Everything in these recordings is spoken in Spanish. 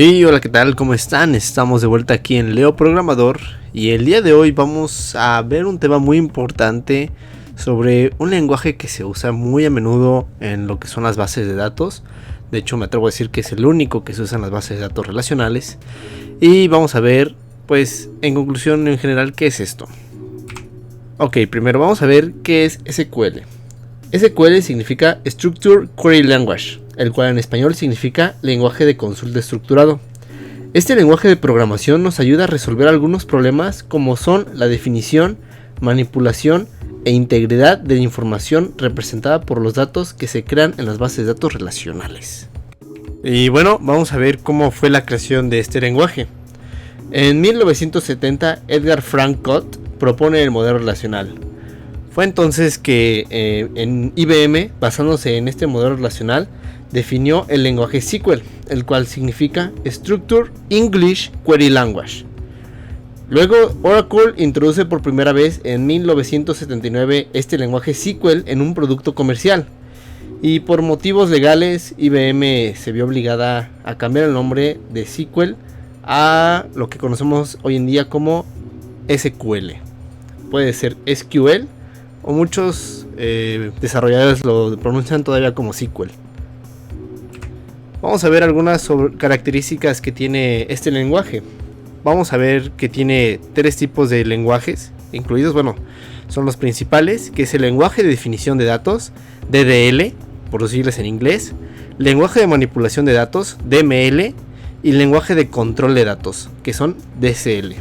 Hey, hola, ¿qué tal? ¿Cómo están? Estamos de vuelta aquí en Leo Programador y el día de hoy vamos a ver un tema muy importante sobre un lenguaje que se usa muy a menudo en lo que son las bases de datos. De hecho, me atrevo a decir que es el único que se usa en las bases de datos relacionales. Y vamos a ver, pues, en conclusión, en general, ¿qué es esto? Ok, primero vamos a ver qué es SQL. SQL significa Structured Query Language, el cual en español significa lenguaje de consulta estructurado. Este lenguaje de programación nos ayuda a resolver algunos problemas como son la definición, manipulación e integridad de la información representada por los datos que se crean en las bases de datos relacionales. Y bueno, vamos a ver cómo fue la creación de este lenguaje. En 1970, Edgar Frank Codd propone el modelo relacional. Fue entonces que en IBM, basándose en este modelo relacional, definió el lenguaje SQL, el cual significa Structured English Query Language. Luego Oracle introduce por primera vez en 1979 este lenguaje SQL en un producto comercial. Y por motivos legales, IBM se vio obligada a cambiar el nombre de SQL a lo que conocemos hoy en día como SQL. Puede ser SQL o muchos desarrolladores lo pronuncian todavía como SQL. Vamos a ver algunas características que tiene este lenguaje. Vamos a ver que tiene tres tipos de lenguajes incluidos. Bueno, son los principales, que es el lenguaje de definición de datos, DDL, por sus siglas en inglés, lenguaje de manipulación de datos, DML, y lenguaje de control de datos, que son DCL.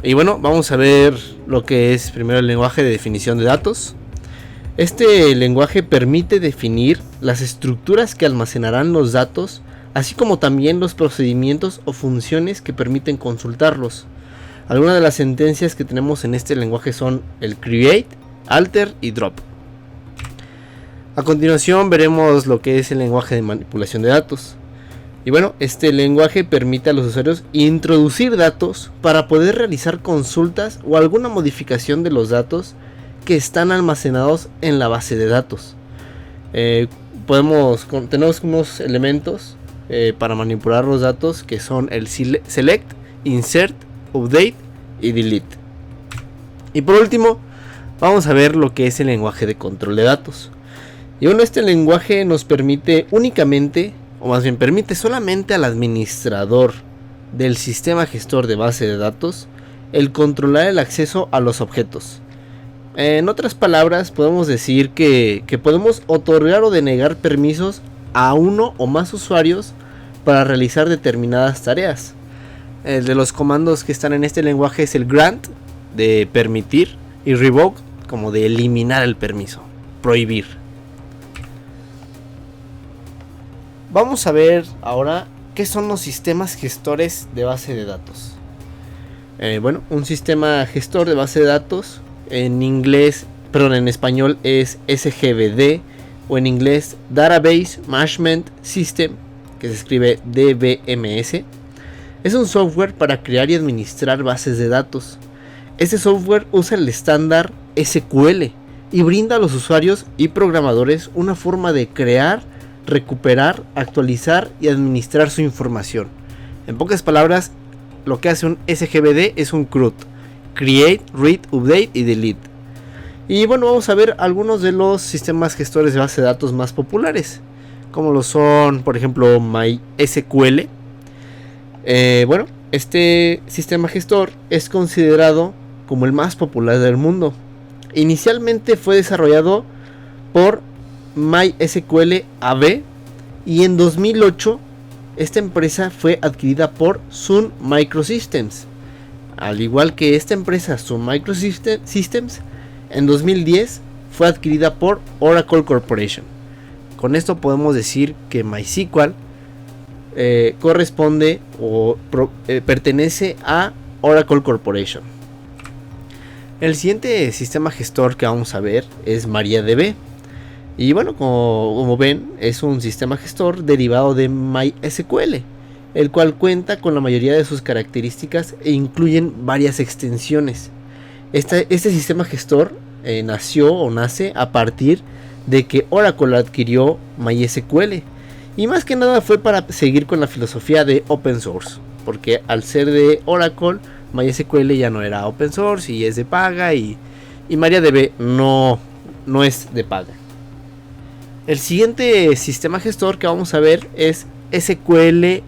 Y bueno, vamos a ver lo que es primero el lenguaje de definición de datos. Este lenguaje permite definir las estructuras que almacenarán los datos, así como también los procedimientos o funciones que permiten consultarlos. Algunas de las sentencias que tenemos en este lenguaje son el create, alter y drop. A continuación veremos lo que es el lenguaje de manipulación de datos. Y bueno, este lenguaje permite a los usuarios introducir datos para poder realizar consultas o alguna modificación de los datos que están almacenados en la base de datos. Tenemos unos elementos para manipular los datos que son el select, insert, update y delete. Y por último, vamos a ver lo que es el lenguaje de control de datos. Y bueno, este lenguaje nos permite únicamente, o más bien permite solamente al administrador del sistema gestor de base de datos el controlar el acceso a los objetos. En otras palabras, podemos decir que podemos otorgar o denegar permisos a uno o más usuarios para realizar determinadas tareas. El de los comandos que están en este lenguaje es el grant, de permitir, y revoke, como de eliminar el permiso, prohibir. Vamos a ver ahora qué son los sistemas gestores de base de datos. Un sistema gestor de base de datos en español es SGBD, o en inglés Database Management System, que se escribe DBMS. Es un software para crear y administrar bases de datos. Este software usa el estándar SQL y brinda a los usuarios y programadores una forma de crear, recuperar, actualizar y administrar su información. En pocas palabras, lo que hace un SGBD es un CRUD: Create, Read, Update y Delete. Y bueno, vamos a ver algunos de los sistemas gestores de base de datos más populares, como lo son, por ejemplo, MySQL. Este sistema gestor es considerado como el más popular del mundo. Inicialmente fue desarrollado por MySQL AB y en 2008 esta empresa fue adquirida por Sun Microsystems. Al igual que esta empresa Sun Microsystems, en 2010 fue adquirida por Oracle Corporation. Con esto podemos decir que MySQL corresponde o pertenece a Oracle Corporation. El siguiente sistema gestor que vamos a ver es MariaDB. Y bueno, como ven, es un sistema gestor derivado de MySQL, el cual cuenta con la mayoría de sus características e incluyen varias extensiones. Este sistema gestor nace a partir de que Oracle adquirió MySQL Y más que nada fue para seguir con la filosofía de open source, porque al ser de Oracle, MySQL ya no era open source y es de paga, y MariaDB no es de paga. El siguiente sistema gestor que vamos a ver es SQL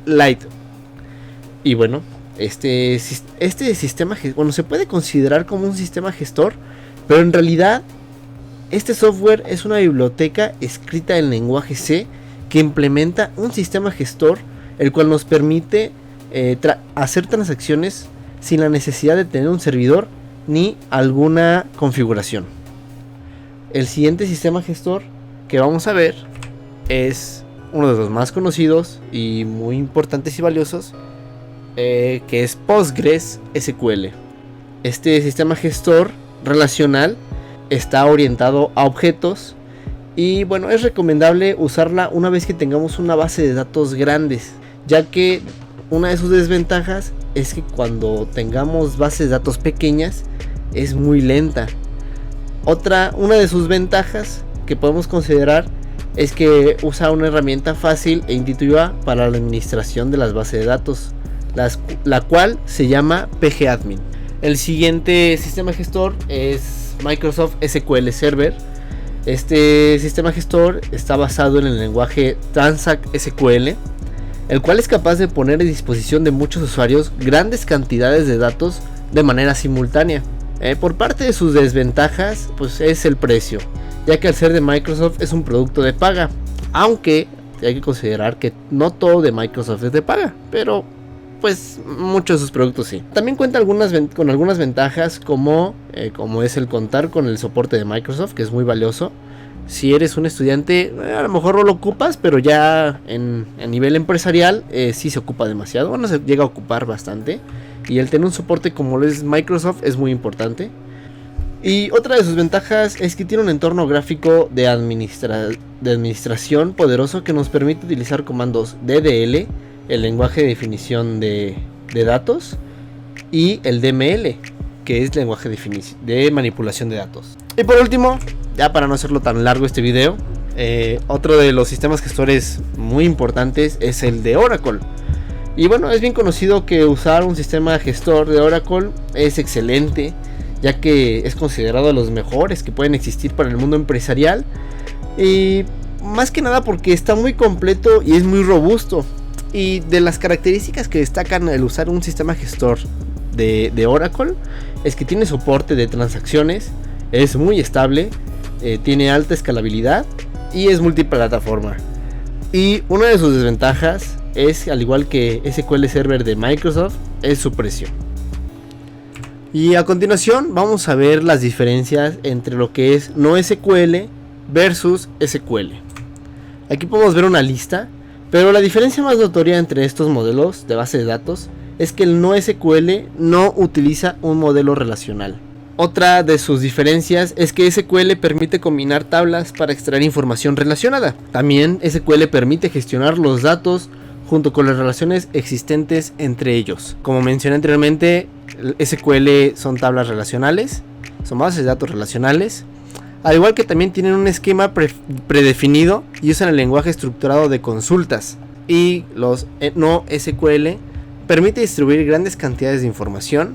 Lite. Y bueno, este sistema, bueno, se puede considerar como un sistema gestor, pero en realidad este software es una biblioteca escrita en lenguaje C que implementa un sistema gestor, el cual nos permite hacer transacciones sin la necesidad de tener un servidor ni alguna configuración. El siguiente sistema gestor que vamos a ver es uno de los más conocidos y muy importantes y valiosos, que es PostgreSQL. Este sistema gestor relacional está orientado a objetos y bueno, es recomendable usarla una vez que tengamos una base de datos grandes, ya que una de sus desventajas es que cuando tengamos bases de datos pequeñas es muy lenta. Una de sus ventajas que podemos considerar es que usa una herramienta fácil e intuitiva para la administración de las bases de datos, la cual se llama pgadmin. El siguiente sistema gestor es Microsoft SQL Server. Este sistema gestor está basado en el lenguaje Transact SQL, el cual es capaz de poner a disposición de muchos usuarios grandes cantidades de datos de manera simultánea. Por parte de sus desventajas, pues es el precio, ya que al ser de Microsoft es un producto de paga, aunque hay que considerar que no todo de Microsoft es de paga, pero pues muchos de sus productos sí. También cuenta con algunas ventajas como es el contar con el soporte de Microsoft, que es muy valioso. Si eres un estudiante, a lo mejor no lo ocupas, pero ya a nivel empresarial sí se ocupa demasiado. Bueno, se llega a ocupar bastante. Y el tener un soporte como lo es Microsoft es muy importante. Y otra de sus ventajas es que tiene un entorno gráfico de administración poderoso que nos permite utilizar comandos DDL, el lenguaje de definición de datos, y el DML, que es lenguaje de manipulación de datos. Y por último, ya para no hacerlo tan largo este video, otro de los sistemas gestores muy importantes es el de Oracle. Y bueno, es bien conocido que usar un sistema gestor de Oracle es excelente, ya que es considerado de los mejores que pueden existir para el mundo empresarial, y más que nada porque está muy completo y es muy robusto. Y de las características que destacan el usar un sistema gestor de Oracle es que tiene soporte de transacciones, es muy estable, tiene alta escalabilidad y es multiplataforma. Y una de sus desventajas es, al igual que SQL Server de Microsoft, es su precio. Y a continuación vamos a ver las diferencias entre lo que es NoSQL versus SQL. Aquí podemos ver una lista, pero la diferencia más notoria entre estos modelos de base de datos es que el NoSQL no utiliza un modelo relacional. Otra de sus diferencias es que SQL permite combinar tablas para extraer información relacionada. También SQL permite gestionar los datos junto con las relaciones existentes entre ellos. Como mencioné anteriormente, SQL son tablas relacionales, son bases de datos relacionales, al igual que también tienen un esquema predefinido y usan el lenguaje estructurado de consultas. Y los NoSQL permite distribuir grandes cantidades de información.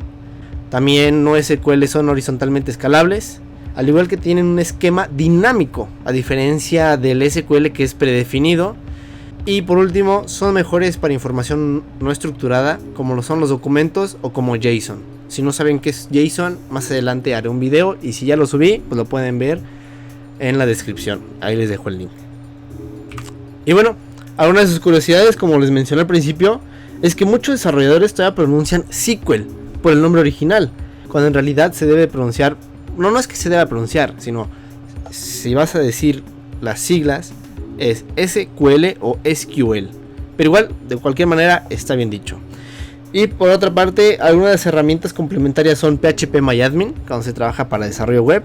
También NoSQL son horizontalmente escalables, al igual que tienen un esquema dinámico, a diferencia del SQL que es predefinido. Y por último, son mejores para información no estructurada, como lo son los documentos o como JSON. Si no saben qué es JSON, más adelante haré un video, y si ya lo subí, pues lo pueden ver en la descripción. Ahí les dejo el link. Y bueno, algunas de sus curiosidades, como les mencioné al principio, es que muchos desarrolladores todavía pronuncian SQL por el nombre original, cuando en realidad se debe pronunciar, no es que se deba pronunciar, sino si vas a decir las siglas es SQL o SQL, pero igual de cualquier manera está bien dicho. Y por otra parte, algunas de las herramientas complementarias son PHPMyAdmin, cuando se trabaja para desarrollo web,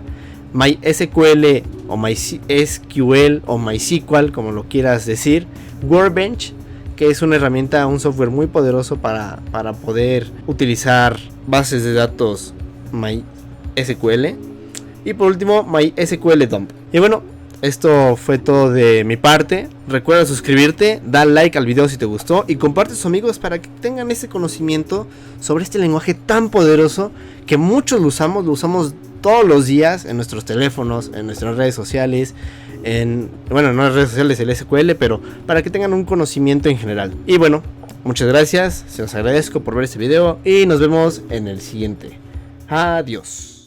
MySQL o MySQL o MySQL, como lo quieras decir, Workbench, que es una herramienta, un software muy poderoso para poder utilizar bases de datos MySQL. Y por último, MySQL Dump. Y bueno, esto fue todo de mi parte. Recuerda suscribirte, da like al video si te gustó y comparte a tus amigos para que tengan ese conocimiento sobre este lenguaje tan poderoso que muchos lo usamos todos los días en nuestros teléfonos, en nuestras redes sociales, no en las redes sociales, el SQL, pero para que tengan un conocimiento en general. Y bueno, muchas gracias, se los agradezco por ver este video y nos vemos en el siguiente. Adiós.